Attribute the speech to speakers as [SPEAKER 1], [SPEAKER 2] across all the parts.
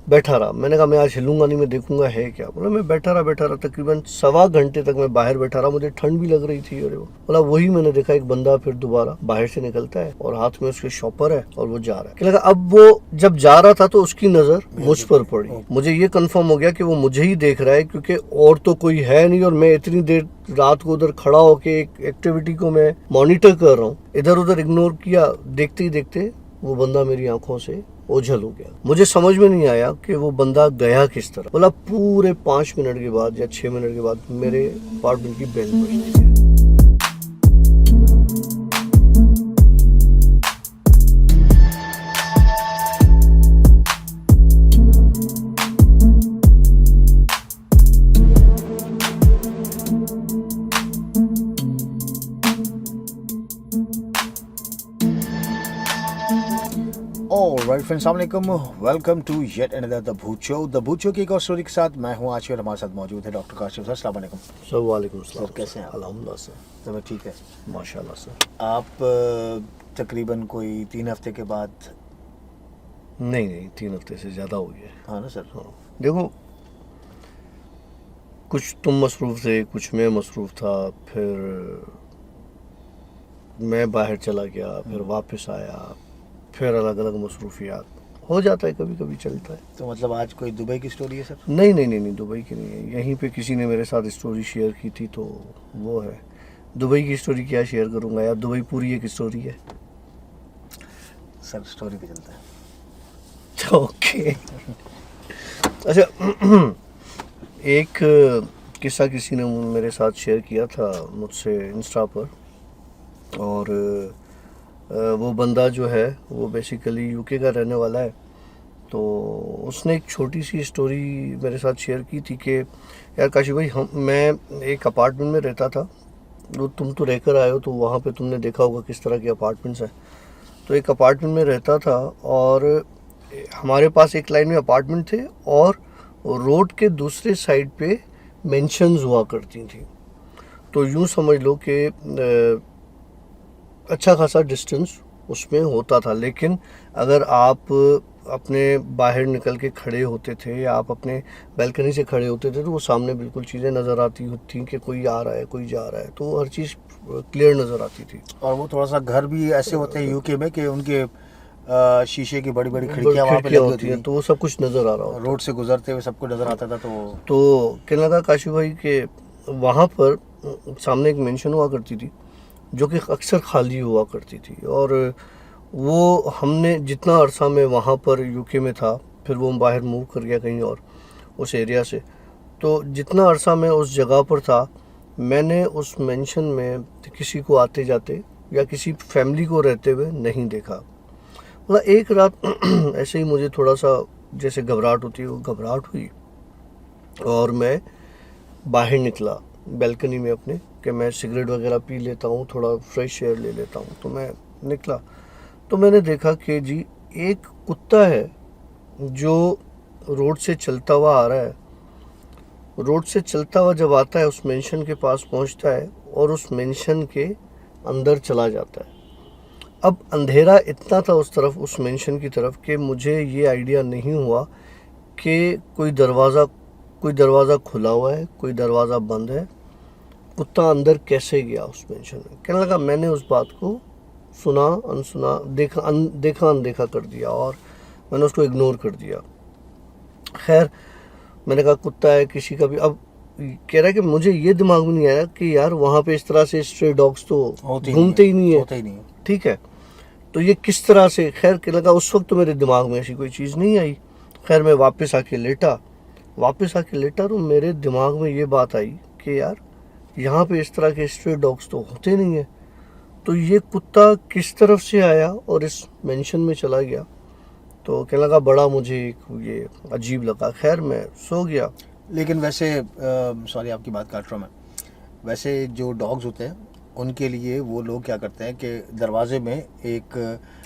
[SPEAKER 1] बैठा रहा। मैंने कहा मैं आज हिलूंगा नहीं, मैं देखूंगा है क्या। बोला मैं बैठा रहा तकरीबन 1.25 घंटे तक मैं बाहर बैठा रहा, मुझे ठंड भी लग रही थी। अरे बोला वही मैंने देखा, एक बंदा फिर दोबारा बाहर से निकलता है और हाथ में उसके शॉपर है और वो जा रहा है। क्या लगा, अब वो जब जा रहा था तो उसकी नजर मुझ पर पड़ी। मुझे ये कंफर्म हो गया कि वो मुझे ही देख रहा है, क्योंकि और तो कोई है नहीं और मैं इतनी देर रात को उधर खड़ा होके एक एक्टिविटी को मैं मॉनिटर कर रहा हूँ। इधर उधर इग्नोर किया, देखते ही देखते वो बंदा मेरी आंखों से ओझल हो गया। मुझे समझ में नहीं आया कि वो बंदा गया किस तरह। बोला पूरे 5 मिनट के बाद या 6 मिनट के बाद मेरे अपार्टमेंट की बेल बजती है।
[SPEAKER 2] Alright friends, अस्सलामुअलैकुम, welcome to yet another the Bhoot show. The Bhoot show की एक और स्टोरी के साथ मैं हूँ आशिफ और हमारे साथ मौजूद है डॉक्टर काशिफ सर। अस्सलाम वालेकुम
[SPEAKER 1] सर। वालेकुम सलाम।
[SPEAKER 2] सर, कैसे हैं आप?
[SPEAKER 1] अल्हम्दुलिल्लाह सर,
[SPEAKER 2] सब ठीक है
[SPEAKER 1] माशाल्लाह सर।
[SPEAKER 2] आप तकरीबन कोई 3 हफ्ते के बाद?
[SPEAKER 1] नहीं 3 हफ्ते से ज़्यादा हो गया।
[SPEAKER 2] हाँ ना सर।
[SPEAKER 1] हाँ, देखो कुछ तुम मसरूफ़ थे, कुछ मैं मसरूफ़ था, फिर मैं बाहर चला गया, फिर वापस आया, फिर अलग अलग मसरूफियात हो जाता है, कभी कभी चलता है।
[SPEAKER 2] तो मतलब आज कोई दुबई की स्टोरी है सर?
[SPEAKER 1] नहीं दुबई की नहीं है। यहीं पे किसी ने मेरे साथ स्टोरी शेयर की थी तो वो है। दुबई की स्टोरी क्या शेयर करूंगा यार, दुबई पूरी एक स्टोरी है।
[SPEAKER 2] सर स्टोरी पे चलता है।
[SPEAKER 1] ओके अच्छा एक किस्सा किसी ने मेरे साथ शेयर किया था मुझसे इंस्टा पर, और वो बंदा जो है वो बेसिकली यूके का रहने वाला है। तो उसने एक छोटी सी स्टोरी मेरे साथ शेयर की थी कि यार काशी भाई, मैं एक अपार्टमेंट में रहता था। वो तुम तो रहकर आए हो तो वहाँ पे तुमने देखा होगा किस तरह के अपार्टमेंट्स हैं। तो एक अपार्टमेंट में रहता था और हमारे पास एक लाइन में अपार्टमेंट थे और रोड के दूसरे साइड पे मेंशंस हुआ करती थी। तो यूँ समझ लो कि अच्छा खासा डिस्टेंस उसमें होता था। लेकिन अगर आप अपने बाहर निकल के खड़े होते थे या आप अपने बैल्कनी से खड़े होते थे तो वो सामने बिल्कुल चीज़ें नज़र आती थी कि कोई आ रहा है, कोई जा रहा है, तो हर चीज़ क्लियर नज़र आती थी।
[SPEAKER 2] और वो थोड़ा सा घर भी ऐसे होते हैं यूके में कि उनके शीशे की बड़ी बड़ी खिड़कियाँ वहाँ पे लगी होती हैं,
[SPEAKER 1] तो वो सब कुछ नज़र आ रहा होता।
[SPEAKER 2] रोड से गुजरते हुए सबको नजर आता था।
[SPEAKER 1] तो कहने लगा काशी भाई कि वहाँ पर सामने एक मेंशन हुआ करती थी जो कि अक्सर खाली हुआ करती थी। और वो हमने जितना अरसा में वहाँ पर यूके में था, फिर वो बाहर मूव कर गया कहीं और उस एरिया से, तो जितना अरसा मैं उस जगह पर था मैंने उस मेंशन में किसी को आते जाते या किसी फैमिली को रहते हुए नहीं देखा। मतलब एक रात ऐसे ही मुझे थोड़ा सा जैसे घबराहट होती है वो घबराहट हुई और मैं बाहर निकला बैल्कनी में अपने कि मैं सिगरेट वगैरह पी लेता हूँ, थोड़ा फ्रेश एयर ले लेता हूँ। तो मैं निकला तो मैंने देखा कि जी एक कुत्ता है जो रोड से चलता हुआ आ रहा है। रोड से चलता हुआ जब आता है उस मेंशन के पास पहुंचता है और उस मेंशन के अंदर चला जाता है। अब अंधेरा इतना था उस तरफ, उस मेंशन की तरफ, कि मुझे ये आइडिया नहीं हुआ कि कोई दरवाज़ा खुला हुआ है, कोई दरवाज़ा बंद है, कुत्ता अंदर कैसे गया उस मेंशन में। कहने लगा मैंने उस बात को सुना अनसुना, देखा अनदेखा कर दिया और मैंने उसको इग्नोर कर दिया। खैर मैंने कहा कुत्ता है किसी का भी। अब कह रहा है कि मुझे ये दिमाग में नहीं आया कि यार वहाँ पे इस तरह से स्ट्रे डॉग्स तो घूमते ही नहीं है, ठीक है, तो ये किस तरह से। खैर कहने लगा उस वक्त तो मेरे दिमाग में ऐसी कोई चीज़ नहीं आई। खैर मैं वापस आके लेटा तो मेरे दिमाग में ये बात आई कि यार यहाँ पे इस तरह के स्ट्रे डॉग्स तो होते नहीं है, तो ये कुत्ता किस तरफ से आया और इस मेंशन में चला गया। तो कहने लगा बड़ा मुझे ये अजीब लगा। खैर मैं सो गया।
[SPEAKER 2] लेकिन वैसे सॉरी आपकी बात काट रहा हूँ मैं, वैसे जो डॉग्स होते हैं उनके लिए वो लोग क्या करते हैं कि दरवाजे में एक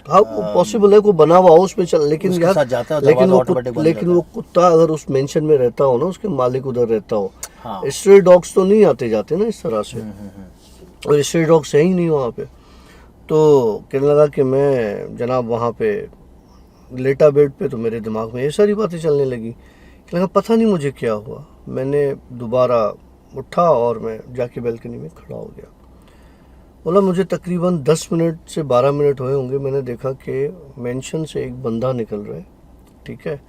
[SPEAKER 1] हाँ पॉसिबल है को बना हुआ हो उसमें चल, लेकिन यार
[SPEAKER 2] जाता है,
[SPEAKER 1] लेकिन वो कुत्ता अगर उस मेंशन में रहता हो ना, उसके मालिक उधर रहता हो,
[SPEAKER 2] हाँ।
[SPEAKER 1] स्ट्रे डॉग्स तो नहीं आते जाते ना इस तरह से, और स्ट्रे डॉग्स है ही नहीं वहाँ पे। तो कहने लगा कि मैं जनाब वहाँ पे लेटा बेड पे तो मेरे दिमाग में ये सारी बातें चलने लगी कि लगा पता नहीं मुझे क्या हुआ। मैंने दोबारा उठा और मैं जाके बैल्कनी में खड़ा हो गया। बोला मुझे तकरीबन 10 मिनट से 12 मिनट हुए होंगे, मैंने देखा कि मेंशन से एक बंदा निकल रहा है, ठीक है,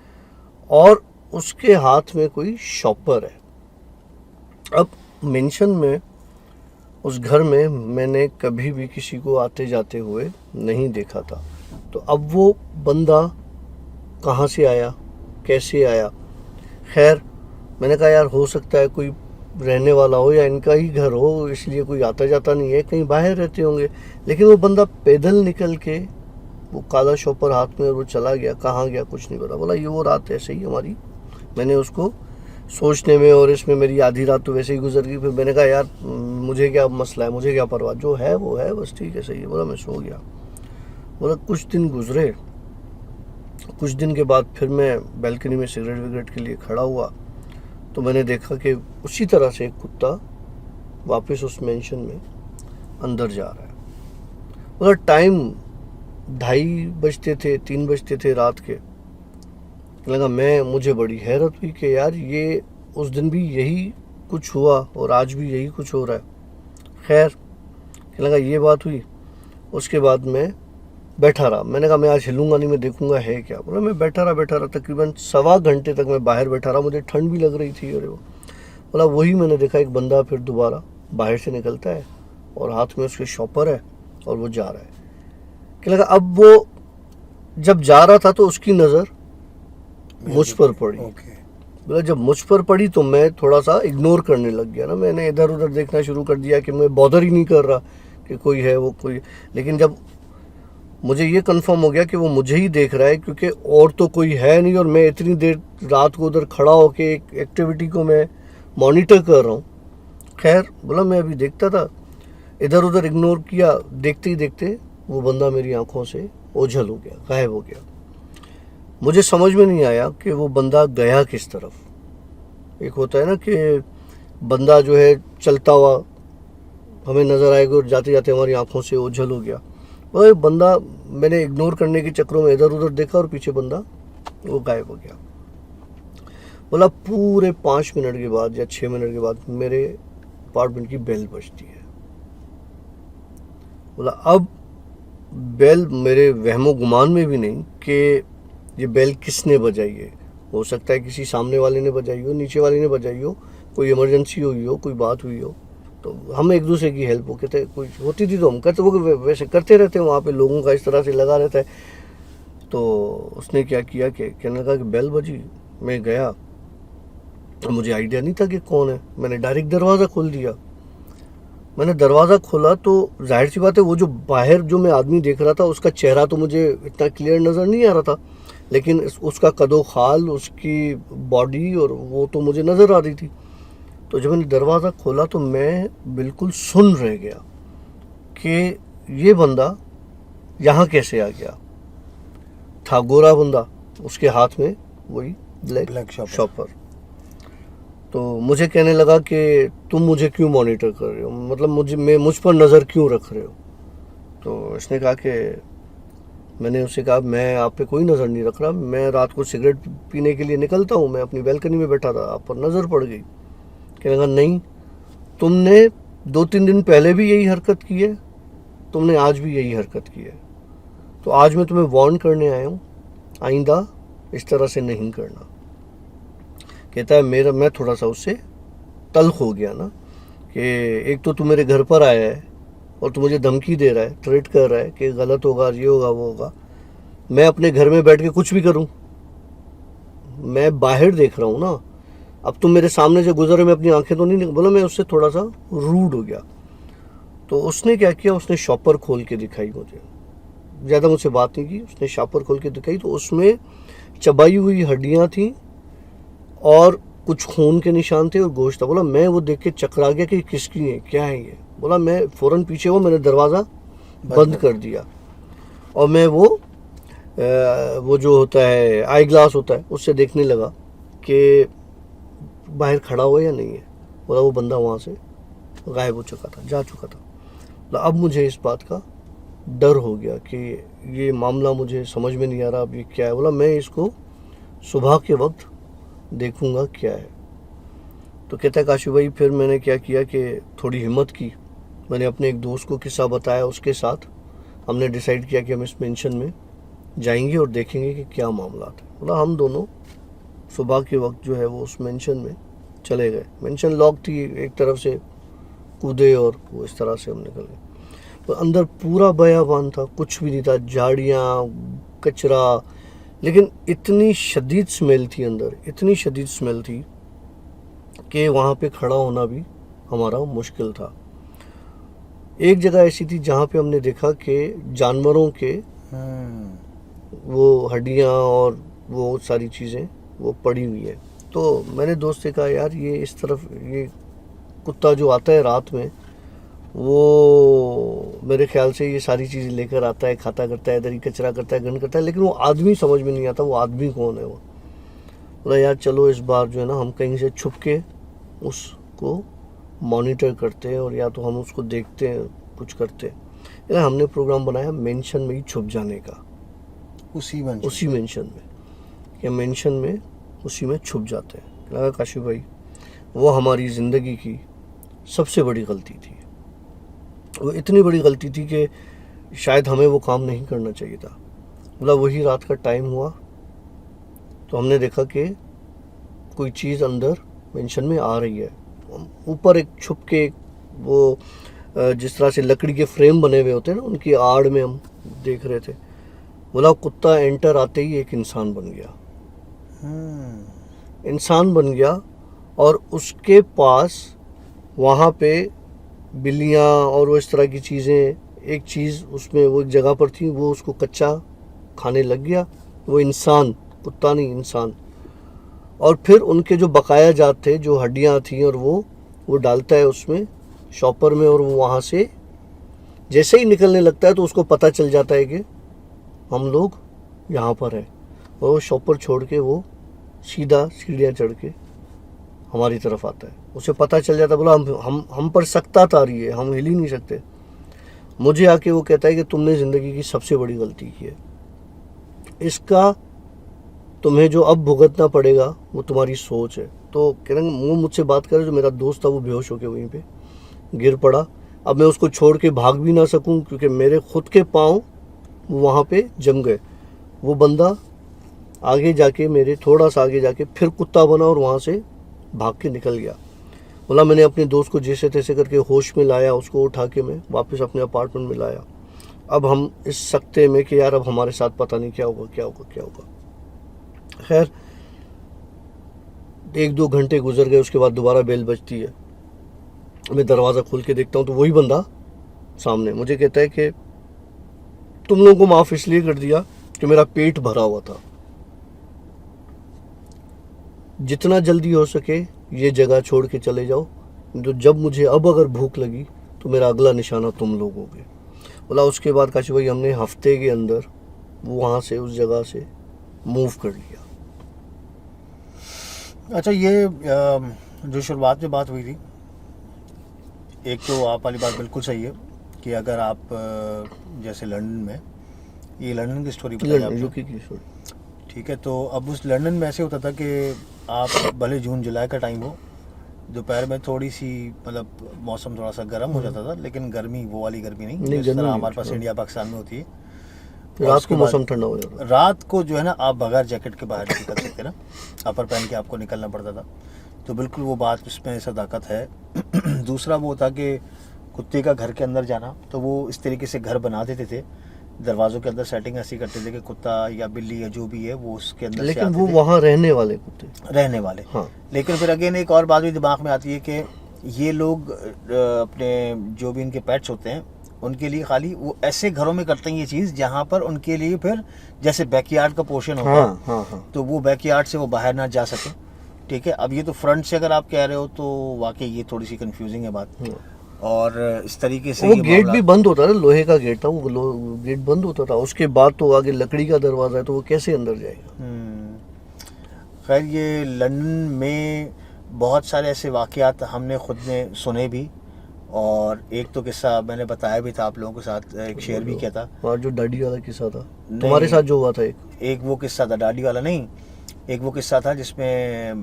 [SPEAKER 1] और उसके हाथ में कोई शॉपर है। अब मेंशन में उस घर में मैंने कभी भी किसी को आते जाते हुए नहीं देखा था, तो अब वो बंदा कहाँ से आया, कैसे आया। खैर मैंने कहा यार हो सकता है कोई रहने वाला हो या इनका ही घर हो, इसलिए कोई आता जाता नहीं है, कहीं बाहर रहते होंगे। लेकिन वो बंदा पैदल निकल के वो काला शॉपर हाथ में और वो चला गया, कहाँ गया कुछ नहीं पता। बोला ये वो रात ऐसे ही हमारी, मैंने उसको सोचने में और इसमें मेरी आधी रात तो वैसे ही गुजर गई। फिर मैंने कहा यार मुझे क्या मसला है, मुझे क्या परवाह, जो है वो है, बस ठीक है सही है। बोला मैं सो गया। बोला कुछ दिन गुजरे, कुछ दिन के बाद फिर मैं बैल्कनी में सिगरेट विगरेट के लिए खड़ा हुआ तो मैंने देखा कि उसी तरह से एक कुत्ता वापस उस मेंशन में अंदर जा रहा है। बोला टाइम 2:30 बजते थे, 3 बजते थे रात के। लगा मुझे बड़ी हैरत हुई कि यार ये उस दिन भी यही कुछ हुआ और आज भी यही कुछ हो रहा है। खैर लगा ये बात हुई। उसके बाद मैं बैठा रहा, मैंने कहा मैं आज हिलूंगा नहीं, मैं देखूंगा है क्या। बोला मैं बैठा रहा तकरीबन 1.25 घंटे तक मैं बाहर बैठा रहा, मुझे ठंड भी लग रही थी। अरे वो बोला वही मैंने देखा एक बंदा फिर दोबारा बाहर से निकलता है और हाथ में उसके शॉपर है और वो जा रहा है। कि लगा अब वो जब जा रहा था तो उसकी नज़र मुझ पर पड़ी। बोला जब मुझ पर पड़ी तो मैं थोड़ा सा इग्नोर करने लग गया ना, मैंने इधर उधर देखना शुरू कर दिया कि मैं बॉदर ही नहीं कर रहा कि कोई है वो कोई। लेकिन जब मुझे ये कंफर्म हो गया कि वो मुझे ही देख रहा है क्योंकि और तो कोई है नहीं और मैं इतनी देर रात को उधर खड़ा होके एक एक्टिविटी को मैं मॉनिटर कर रहा हूँ। खैर बोला मैं अभी देखता था, इधर उधर इग्नोर किया, देखते ही देखते वो बंदा मेरी आंखों से ओझल हो गया, गायब हो गया। मुझे समझ में नहीं आया कि वो बंदा गया किस तरफ। एक होता है ना कि बंदा जो है चलता हुआ हमें नज़र आएगा और जाते जाते हमारी आंखों से ओझल हो गया। वो बंदा मैंने इग्नोर करने के चक्करों में इधर उधर देखा और पीछे बंदा वो गायब हो गया। बोला पूरे 5 मिनट के बाद या 6 मिनट के बाद मेरे अपार्टमेंट की बेल बजती है। बोला अब बेल मेरे वहमो गुमान में भी नहीं कि ये बेल किसने बजाई है। हो सकता है किसी सामने वाले ने बजाई हो, नीचे वाले ने बजाई हो, कोई इमरजेंसी हुई हो, कोई बात हुई हो। तो हम एक दूसरे की हेल्प हो कहते कोई होती थी तो हम करते, वो वैसे करते रहते हैं, वहाँ पे लोगों का इस तरह से लगा रहता है। तो उसने क्या किया कि कहने लगा कि बेल बजी। मैं गया, मुझे आइडिया नहीं था कि कौन है, मैंने डायरेक्ट दरवाज़ा खोल दिया। मैंने दरवाज़ा खोला तो जाहिर सी बात है वो जो बाहर जो मैं आदमी देख रहा था उसका चेहरा तो मुझे इतना क्लियर नज़र नहीं आ रहा था, लेकिन उसका कदो खाल, उसकी बॉडी और वो तो मुझे नज़र आ रही थी। तो जब मैंने दरवाज़ा खोला तो मैं बिल्कुल सुन रह गया कि ये बंदा यहाँ कैसे आ गया। था गोरा बंदा, उसके हाथ में वही ब्लैक शॉपर। तो मुझे कहने लगा कि तुम मुझे क्यों मॉनिटर कर रहे हो, मतलब मुझ पर नज़र क्यों रख रहे हो। तो इसने कहा कि मैंने उससे कहा मैं आप पे कोई नज़र नहीं रख रहा, मैं रात को सिगरेट पीने के लिए निकलता हूँ, मैं अपनी बैल्कनी में बैठा था, आप पर नज़र पड़ गई। कहने लगा नहीं, तुमने 2-3 दिन पहले भी यही हरकत की है, तुमने आज भी यही हरकत की है, तो आज मैं तुम्हें वार्न करने आया हूँ, आइंदा इस तरह से नहीं करना। कहता है मैं थोड़ा सा उससे तल्ख हो गया ना कि एक तो तू मेरे घर पर आया है और तू मुझे धमकी दे रहा है, थ्रेट कर रहा है कि गलत होगा, ये होगा, वो होगा। मैं अपने घर में बैठ के कुछ भी करूं, मैं बाहर देख रहा हूं ना, अब तुम मेरे सामने से गुजरे, मैं अपनी आंखें तो नहीं। बोला मैं उससे थोड़ा सा रूड हो गया। तो उसने क्या किया, उसने शॉपर खोल के दिखाई मुझे, ज़्यादा मुझसे बात नहीं की, उसने शॉपर खोल के दिखाई तो उसमें चबाई हुई हड्डियाँ थी और कुछ खून के निशान थे और गोश्त था। बोला मैं वो देख के चकरा गया कि किसकी है, क्या है ये। बोला मैं फ़ौरन पीछे हुआ, मैंने दरवाज़ा बंद कर दिया और मैं वो जो होता है आई ग्लास होता है उससे देखने लगा कि बाहर खड़ा हुआ या नहीं है। बोला वो बंदा वहाँ से गायब हो चुका था, जा चुका था। बोला अब मुझे इस बात का डर हो गया कि ये मामला मुझे समझ में नहीं आ रहा, अब ये क्या है। बोला मैं इसको सुबह के वक्त देखूंगा क्या है। तो कहता है काशू भाई फिर मैंने क्या किया कि थोड़ी हिम्मत की, मैंने अपने एक दोस्त को किस्सा बताया, उसके साथ हमने डिसाइड किया कि हम इस मेंशन में जाएंगे और देखेंगे कि क्या मामला है। बोला हम दोनों सुबह के वक्त जो है वो उस मेंशन में चले गए। मेंशन लॉक थी, एक तरफ से कूदे और वो इस तरह से हम निकल गए। तो अंदर पूरा बयाबान था, कुछ भी नहीं था, झाड़ियाँ, कचरा, लेकिन इतनी शदीद स्मेल थी अंदर, इतनी शदीद स्मेल थी कि वहाँ पे खड़ा होना भी हमारा मुश्किल था। एक जगह ऐसी थी जहाँ पे हमने देखा कि जानवरों के वो हड्डियाँ और वो सारी चीज़ें वो पड़ी हुई है। तो मैंने दोस्त से कहा यार ये इस तरफ ये कुत्ता जो आता है रात में, वो मेरे ख्याल से ये सारी चीज़ें लेकर आता है, खाता करता है, इधर ही कचरा करता है, गंद करता है, लेकिन वो आदमी समझ में नहीं आता वो आदमी कौन है। वो बोला यार चलो इस बार जो है ना हम कहीं से छुप के उसको मॉनिटर करते हैं और या तो हम उसको देखते हैं, कुछ करते हैं। यार हमने प्रोग्राम बनाया मेंशन में ही छुप जाने का, उसी मेंशन में, या मेंशन में उसी में छुप जाते हैं। लगा काशू भाई वो हमारी ज़िंदगी की सबसे बड़ी गलती थी। वो इतनी बड़ी गलती थी कि शायद हमें वो काम नहीं करना चाहिए था। मतलब वही रात का टाइम हुआ तो हमने देखा कि कोई चीज़ अंदर मेंशन में आ रही है। ऊपर एक छुप के वो जिस तरह से लकड़ी के फ्रेम बने हुए होते हैं ना, उनकी आड़ में हम देख रहे थे। बोला कुत्ता एंटर आते ही एक इंसान बन गया, इंसान बन गया और उसके पास वहाँ पे बिल्लियाँ और वो इस तरह की चीज़ें, एक चीज़ उसमें वो जगह पर थी, वो उसको कच्चा खाने लग गया। वो इंसान, कुत्ता नहीं इंसान। और फिर उनके जो बकाया जात थे, जो हड्डियाँ थी, और वो डालता है उसमें शॉपर में, और वो वहाँ से जैसे ही निकलने लगता है तो उसको पता चल जाता है कि हम लोग यहाँ पर हैं। और वो शॉपर छोड़ के वो सीधा सीढ़ियाँ चढ़ के हमारी तरफ आता है। उसे पता चल जाता, बोला हम पर सख्तात आ रही है, हम हिल ही नहीं सकते। मुझे आके वो कहता है कि तुमने ज़िंदगी की सबसे बड़ी गलती की है, इसका तुम्हें जो अब भुगतना पड़ेगा वो तुम्हारी सोच है। तो कह रहे वो मुझसे बात करे, जो मेरा दोस्त था वो बेहोश होकर वहीं पे गिर पड़ा। अब मैं उसको छोड़ के भाग भी ना सकूं क्योंकि मेरे खुद के पाँव वहाँ पे जम गए। वो बंदा आगे जाके, मेरे थोड़ा सा आगे जाके फिर कुत्ता बना और वहाँ से भाग के निकल गया। बोला मैंने अपने दोस्त को जैसे तैसे करके होश में लाया, उसको उठा के मैं वापस अपने अपार्टमेंट में लाया। अब हम इस सकते में कि यार अब हमारे साथ पता नहीं क्या होगा क्या होगा क्या होगा। खैर 1-2 घंटे गुजर गए, उसके बाद दोबारा बेल बजती है। मैं दरवाज़ा खोल के देखता हूँ तो वही बंदा सामने मुझे कहता है कि तुम लोगों को माफ़ इसलिए कर दिया कि मेरा पेट भरा हुआ था, जितना जल्दी हो सके ये जगह छोड़ के चले जाओ, तो जब मुझे अब अगर भूख लगी तो मेरा अगला निशाना तुम लोग होगे। बोला उसके बाद काशी भाई हमने हफ्ते के अंदर वो वहाँ से, उस जगह से मूव कर लिया।
[SPEAKER 2] अच्छा, ये जो शुरुआत में बात हुई थी, एक तो आप वाली बात बिल्कुल सही है कि अगर आप जैसे लंदन में, ये लंदन की स्टोरी बताई आपने,
[SPEAKER 1] यूके की स्टोरी,
[SPEAKER 2] ठीक है। तो अब उस लंदन में ऐसे होता था कि आप भले जून जुलाई का टाइम हो, दोपहर में थोड़ी सी मतलब मौसम थोड़ा सा गर्म हो जाता था, लेकिन गर्मी वो वाली गर्मी नहीं जिस तरह हमारे पास इंडिया पाकिस्तान में होती है।
[SPEAKER 1] रात को मौसम ठंडा हो जाता,
[SPEAKER 2] रात को जो है ना आप बगैर जैकेट के बाहर निकल सकते ना, अपर पहन के आपको निकलना पड़ता था। तो बिल्कुल वो बात उसमें सदाकत है। दूसरा वो था कि कुत्ते का घर के अंदर जाना, तो वो इस तरीके से घर बना देते थे, दरवाज़ों के अंदर सेटिंग ऐसी करते थे कि कुत्ता या बिल्ली या जो भी है वो उसके अंदर,
[SPEAKER 1] लेकिन वो वहाँ रहने वाले कुत्ते,
[SPEAKER 2] रहने वाले।
[SPEAKER 1] हाँ।
[SPEAKER 2] लेकिन फिर अगेन एक और बात भी दिमाग में आती है कि ये लोग अपने जो भी इनके पेट्स होते हैं उनके लिए खाली वो ऐसे घरों में करते हैं ये चीज़ जहाँ पर उनके लिए फिर जैसे बैकयार्ड का पोर्शन होता है,
[SPEAKER 1] हाँ।
[SPEAKER 2] तो वो बैकयार्ड से वो बाहर ना जा सके। ठीक है, अब ये तो फ्रंट से अगर आप कह रहे हो तो वाकई ये थोड़ी सी कंफ्यूजिंग है बात। और इस तरीके से
[SPEAKER 1] वो गेट भी बंद होता था, लोहे का गेट था, वो गेट बंद होता था। उसके बाद तो आगे लकड़ी का दरवाज़ा है, तो वो कैसे अंदर जाएगा।
[SPEAKER 2] खैर ये लंदन में बहुत सारे ऐसे वाक़यात हमने खुद ने सुने भी, और एक तो किस्सा मैंने बताया भी था आप लोगों के साथ, एक शेयर भी किया था।
[SPEAKER 1] और जो दाढ़ी वाला किस्सा था
[SPEAKER 2] नहीं,
[SPEAKER 1] तुम्हारे साथ जो हुआ था
[SPEAKER 2] एक वो किस्सा था, दाढ़ी वाला नहीं, एक वो किस्सा था जिसमें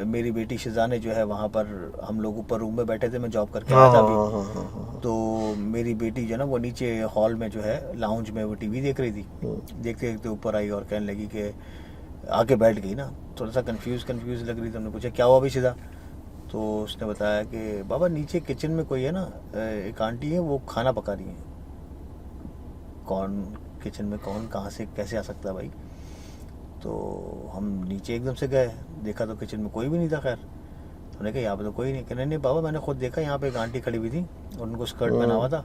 [SPEAKER 2] मेरी बेटी शिजा ने जो है वहाँ पर, हम लोग ऊपर रूम में बैठे थे, मैं जॉब करके आया था अभी,
[SPEAKER 1] हाँ।
[SPEAKER 2] तो मेरी बेटी जो है ना वो नीचे हॉल में जो है लाउंज में वो टीवी देख रही थी, देखते देखते ऊपर आई और कहने लगी कि आके बैठ गई ना, थोड़ा सा कंफ्यूज लग रही थी। हमने पूछा क्या हुआ अभी शिजा, तो उसने बताया कि बाबा नीचे किचन में कोई है ना, एक आंटी है वो खाना पका रही है। कौन किचन में, कौन कहाँ से कैसे आ सकता है भाई। तो हम नीचे एकदम से गए, देखा तो किचन में कोई भी नहीं था। खैर हमने कहा यहाँ पे तो कोई नहीं। कहने नहीं बाबा मैंने खुद देखा, यहाँ पे एक आंटी खड़ी हुई थी और उनको स्कर्ट पहना हुआ था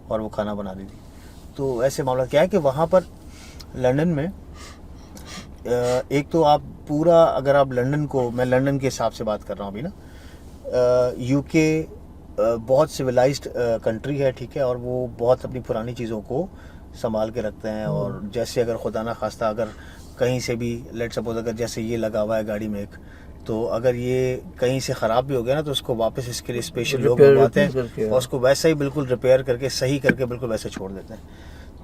[SPEAKER 2] और वो खाना बना रही थी। तो ऐसे मामला क्या है कि वहाँ पर लंदन में एक तो आप पूरा, अगर आप लंदन को, मैं लंदन के हिसाब से बात कर रहा हूँ अभी ना, यूके बहुत सिविलाइज्ड कंट्री है, ठीक है, और वो बहुत अपनी पुरानी चीज़ों को संभाल के रखते हैं। और जैसे अगर खुदा ना खास्ता अगर कहीं से भी लेट सपोज अगर जैसे ये लगा हुआ है गाड़ी में एक, तो अगर ये कहीं से ख़राब भी हो गया ना तो उसको वापस इसके लिए स्पेशल लोग मंगवाते हैं और उसको वैसा ही बिल्कुल रिपेयर करके सही करके बिल्कुल वैसे छोड़ देते हैं।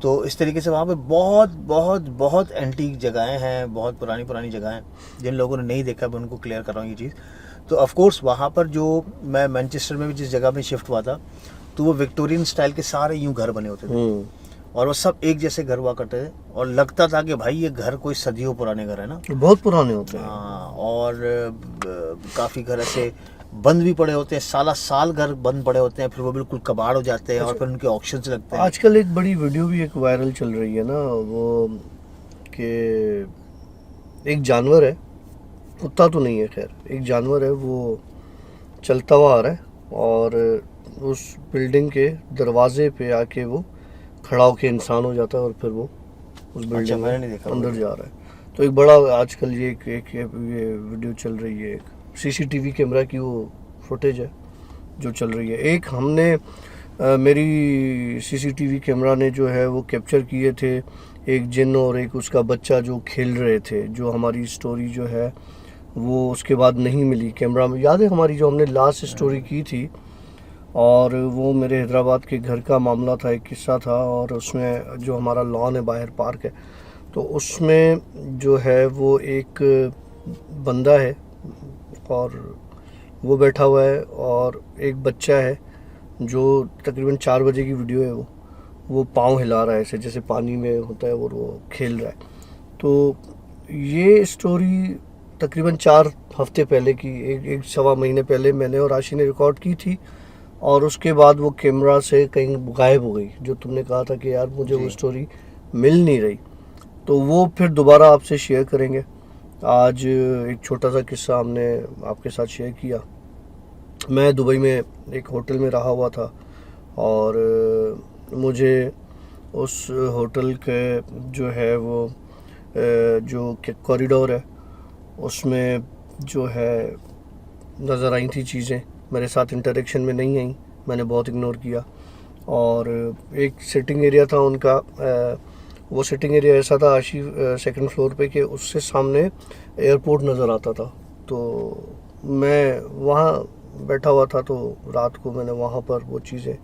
[SPEAKER 2] तो इस तरीके से वहाँ पे बहुत बहुत बहुत एंटीक जगहें हैं, बहुत पुरानी पुरानी जगहें हैं। जिन लोगों ने नहीं देखा मैं उनको क्लियर कर रहा हूँ ये चीज़। तो ऑफ कोर्स वहाँ पर जो मैं मैनचेस्टर में भी जिस जगह में शिफ्ट हुआ था, तो वो विक्टोरियन स्टाइल के सारे यूं घर बने होते थे और वो सब एक जैसे घर हुआ करते थे और लगता था कि भाई ये घर कोई सदियों पुराने घर है ना,
[SPEAKER 1] बहुत पुराने होते हैं।
[SPEAKER 2] हाँ, और काफ़ी घर ऐसे बंद भी पड़े होते हैं, साला साल घर बंद पड़े होते हैं, फिर वो बिल्कुल कबाड़ हो जाते हैं और फिर उनके ऑक्शंस लगते हैं।
[SPEAKER 1] आजकल एक बड़ी वीडियो भी एक वायरल चल रही है ना, वो कि एक जानवर है, कुत्ता तो नहीं है खैर, एक जानवर है, वो चलता हुआ आ रहा है और उस बिल्डिंग के दरवाजे पे आके वो खड़ा होके इंसान हो जाता है और फिर वो उस बिल्डिंग
[SPEAKER 2] मैंने नहीं
[SPEAKER 1] में
[SPEAKER 2] देखा
[SPEAKER 1] अंदर जा रहा है। तो एक बड़ा आजकल ये एक ये वीडियो चल रही है, एक सीसीटीवी कैमरा की वो फुटेज है जो चल रही है। एक हमने मेरी सीसीटीवी कैमरा ने जो है वो कैप्चर किए थे एक जिन और एक उसका बच्चा जो खेल रहे थे, जो हमारी स्टोरी जो है वो उसके बाद नहीं मिली कैमरा में। याद है हमारी जो हमने लास्ट स्टोरी की थी, और वो मेरे हैदराबाद के घर का मामला था, एक किस्सा था, और उसमें जो हमारा लॉन है बाहर पार्क है, तो उसमें जो है वो एक बंदा है और वो बैठा हुआ है और एक बच्चा है जो तकरीबन 4 बजे की वीडियो है, वो पाँव हिला रहा है ऐसे जैसे पानी में होता है और वो खेल रहा है। तो ये स्टोरी तकरीबन 4 हफ्ते पहले की, एक सवा महीने पहले मैंने और आशी ने रिकॉर्ड की थी, और उसके बाद वो कैमरा से कहीं गायब हो गई। जो तुमने कहा था कि यार मुझे वो स्टोरी मिल नहीं रही, तो वो फिर दोबारा आपसे शेयर करेंगे। आज एक छोटा सा किस्सा हमने आपके साथ शेयर किया। मैं दुबई में एक होटल में रहा हुआ था और मुझे उस होटल के जो है वो जो कॉरिडोर है उसमें जो है नज़र आई थी चीज़ें, मेरे साथ इंटरेक्शन में नहीं आई, मैंने बहुत इग्नोर किया। और एक सिटिंग एरिया था उनका, वो सिटिंग एरिया ऐसा था आशी सेकंड फ्लोर पे कि उससे सामने एयरपोर्ट नज़र आता था। तो मैं वहाँ बैठा हुआ था, तो रात को मैंने वहाँ पर वो चीज़ें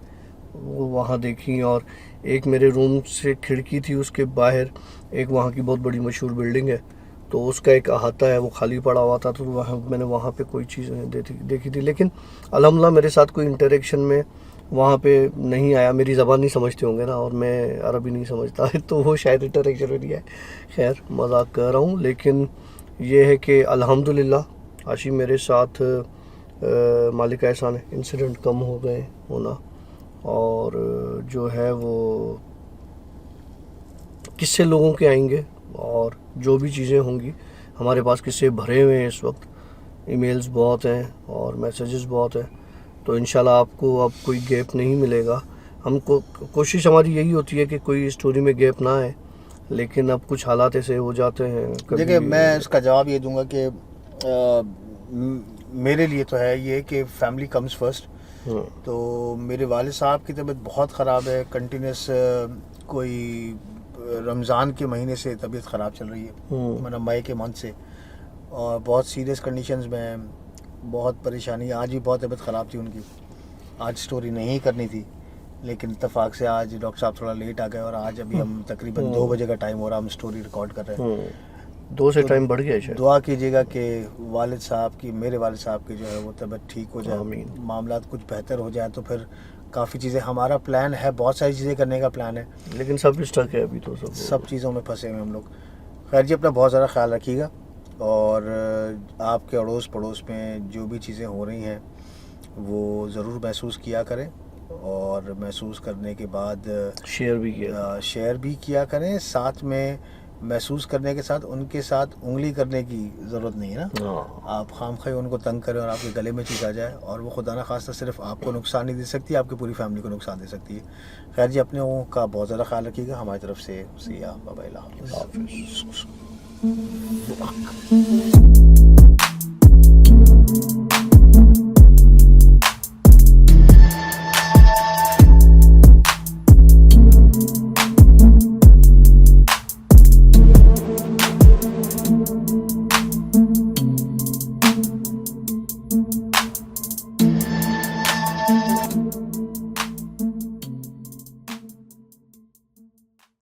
[SPEAKER 1] वो वहाँ देखी। और एक मेरे रूम से खिड़की थी, उसके बाहर एक वहाँ की बहुत बड़ी मशहूर बिल्डिंग है, तो उसका एक अहाता है वो खाली पड़ा हुआ था, तो वहाँ मैंने वहाँ पे कोई चीज़ें देखी थी। लेकिन अल्हम्दुलिल्लाह मेरे साथ कोई इंटरेक्शन में वहाँ पे नहीं आया। मेरी ज़बान नहीं समझते होंगे ना, और मैं अरबी नहीं समझता है, तो वो शायद इंटरेक्शन में नहीं है। खैर मजाक कर रहा हूँ, लेकिन ये है कि अल्हम्दुलिल्लाह आशी मेरे साथ मालिक एहसान है, इंसिडेंट कम हो गए होना, और जो है वो किस्से लोगों के आएंगे और जो भी चीज़ें होंगी, हमारे पास किस्से भरे हुए हैं इस वक्त, ईमेल्स बहुत हैं और मैसेजेस बहुत हैं, तो इंशाल्लाह आपको अब कोई गैप नहीं मिलेगा। हमको कोशिश हमारी यही होती है कि कोई स्टोरी में गैप ना आए, लेकिन अब कुछ हालात ऐसे हो जाते हैं।
[SPEAKER 2] देखिए मैं इसका जवाब ये दूंगा कि मेरे लिए तो है ये कि फैमिली कम्स फर्स्ट। तो मेरे वालिद साहब की तबीयत बहुत ख़राब है, कंटिन्यूस कोई रमज़ान के महीने से तबीयत ख़राब चल रही है, मतलब मई के मंथ से, और बहुत सीरियस कंडीशंस में, बहुत परेशानी, आज भी बहुत तबीयत ख़राब थी उनकी। आज स्टोरी नहीं करनी थी, लेकिन इत्तेफाक से आज डॉक्टर साहब थोड़ा लेट आ गए और आज अभी हम तकरीबन 2 बजे का टाइम हो रहा, हम स्टोरी रिकॉर्ड कर रहे हैं।
[SPEAKER 1] 2 से
[SPEAKER 2] तो
[SPEAKER 1] टाइम बढ़ गया शायद।
[SPEAKER 2] दुआ कीजिएगा कि वालिद साहब की, मेरे वालिद साहब की जो है वो तबीयत ठीक हो जाए,
[SPEAKER 1] आमीन।
[SPEAKER 2] मामला कुछ बेहतर हो जाए, तो फिर काफ़ी चीज़ें, हमारा प्लान है, बहुत सारी चीज़ें करने का प्लान है,
[SPEAKER 1] लेकिन सब स्टक है अभी तो
[SPEAKER 2] सब चीज़ों में फंसे हुए हम लोग। खैर जी, अपना बहुत ज़्यादा ख्याल रखिएगा, और आपके अड़ोस पड़ोस में जो भी चीज़ें हो रही हैं वो ज़रूर महसूस किया करें, और महसूस करने के बाद शेयर भी किया करें। साथ में महसूस करने के साथ उनके साथ उंगली करने की ज़रूरत नहीं है ना। आप खामख़ाई उनको तंग करें और आपके गले में चीज़ आ जाए, और वो खुदा न खास्ता सिर्फ आपको नुकसान नहीं दे सकती, आपकी पूरी फैमिली को नुकसान दे सकती है। खैर जी, अपने लोगों का बहुत ज़्यादा ख्याल रखिएगा। हमारी तरफ से सिया बाय, अल्लाह हाफ़िज़।